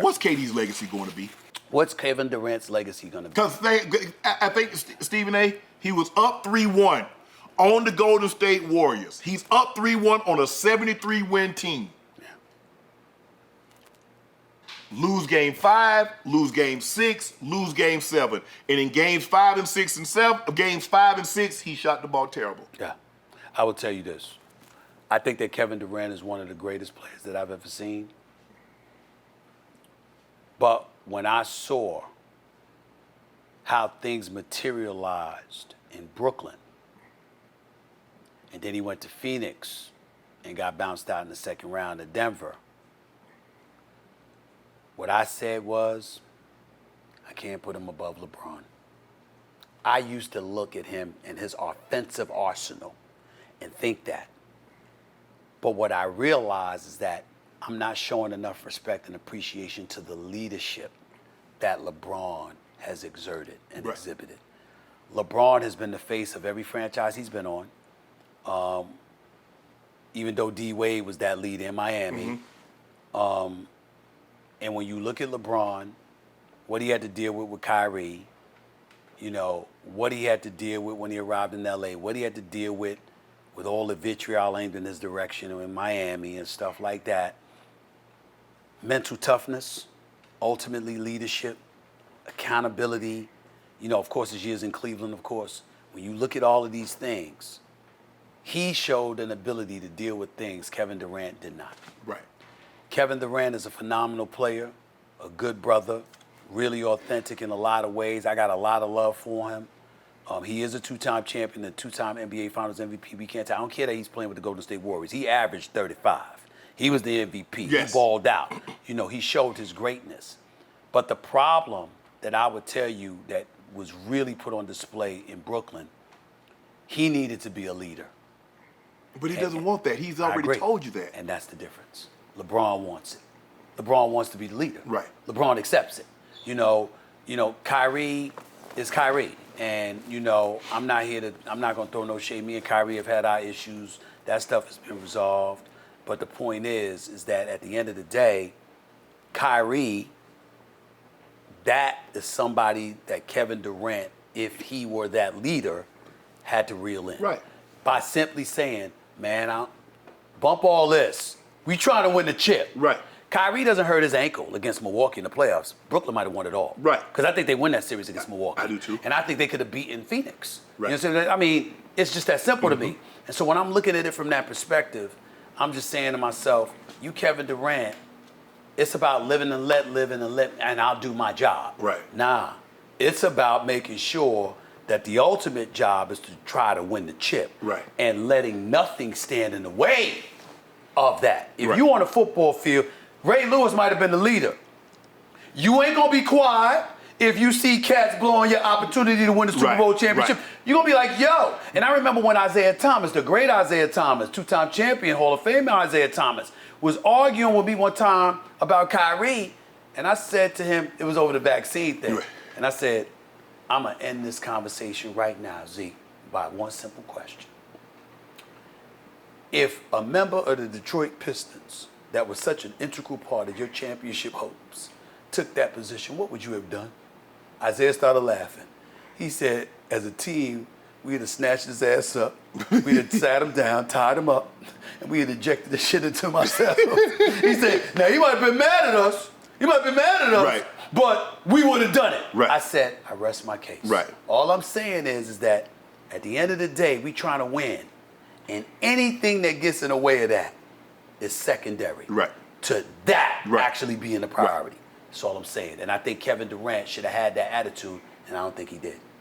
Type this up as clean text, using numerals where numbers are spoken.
What's KD's legacy going to be? What's Kevin Durant's legacy going to be? Because I think, Stephen A., he was up 3-1 on the Golden State Warriors. He's up 3-1 on a 73-win team. Yeah. Lose game 5, lose game 6, lose game 7. And in games 5 and 6 and 7, games 5 and 6, he shot the ball terrible. Yeah. I will tell you this. I think that Kevin Durant is one of the greatest players that I've ever seen. But when I saw how things materialized in Brooklyn, and then he went to Phoenix and got bounced out in the second round of Denver, what I said was, I can't put him above LeBron. I used to look at him and his offensive arsenal and think that. But what I realized is that I'm not showing enough respect and appreciation to the leadership that LeBron has exerted and exhibited. LeBron has been the face of every franchise he's been on. Even though D Wade was that leader in Miami. And when you look at LeBron, what he had to deal with Kyrie, you know, what he had to deal with when he arrived in LA, what he had to deal with all the vitriol aimed in his direction in Miami and stuff like that. Mental toughness, ultimately leadership, accountability, you know, of course, his years in Cleveland, of course. When you look at all of these things, he showed an ability to deal with things Kevin Durant did not. Right. Kevin Durant is a phenomenal player, a good brother, really authentic in a lot of ways. I got a lot of love for him. He is a two-time champion, a two-time NBA Finals MVP. We can't tell. I don't care that he's playing with the Golden State Warriors. He averaged 35. He was the MVP. Yes. He balled out. You know, he showed his greatness. But the problem that I would tell you that was really put on display in Brooklyn, he needed to be a leader. But he doesn't want that. He's already told you that. And that's the difference. LeBron wants it. LeBron wants to be the leader. Right. LeBron accepts it. You know, Kyrie is Kyrie. And, you know, I'm not going to throw no shade. Me and Kyrie have had our issues. That stuff has been resolved. But the point is that at the end of the day, Kyrie, that is somebody that Kevin Durant, if he were that leader, had to reel in. Right. By simply saying, man, I'll bump all this. We trying to win the chip. Right. Kyrie doesn't hurt his ankle against Milwaukee in the playoffs. Brooklyn might have won it all. Right. Because I think they win that series against Milwaukee. I do too. And I think they could have beaten Phoenix. Right. You know what I'm saying? I mean, it's just that simple to me. And so when I'm looking at it from that perspective, I'm just saying to myself, you Kevin Durant, it's about living and let live and I'll do my job. Right. Nah, it's about making sure that the ultimate job is to try to win the chip. Right. And letting nothing stand in the way of that. If Right. you on a football field, Ray Lewis might have been the leader. You ain't gonna be quiet if you see cats blowing your opportunity to win the Super Bowl championship. Right. You're gonna be like, yo. And I remember when Isaiah Thomas, the great Isaiah Thomas, two-time champion, Hall of Fame Isaiah Thomas, was arguing with me one time about Kyrie, and I said to him, it was over the vaccine thing, Right. and I said, I'm gonna end this conversation right now, Zeke, by one simple question. If a member of the Detroit Pistons that was such an integral part of your championship hopes took that position, what would you have done? Isaiah started laughing. He said, as a team, we'd have snatched his ass up, we'd have sat him down, tied him up, and we had ejected the shit into myself. He said, now he might have been mad at us, Right. but we would have done it. Right. I said, I rest my case. Right. All I'm saying is that at the end of the day, we trying to win. And anything that gets in the way of that is secondary Right. to that Right. actually being the priority. That's all I'm saying. And I think Kevin Durant should have had that attitude, and I don't think he did.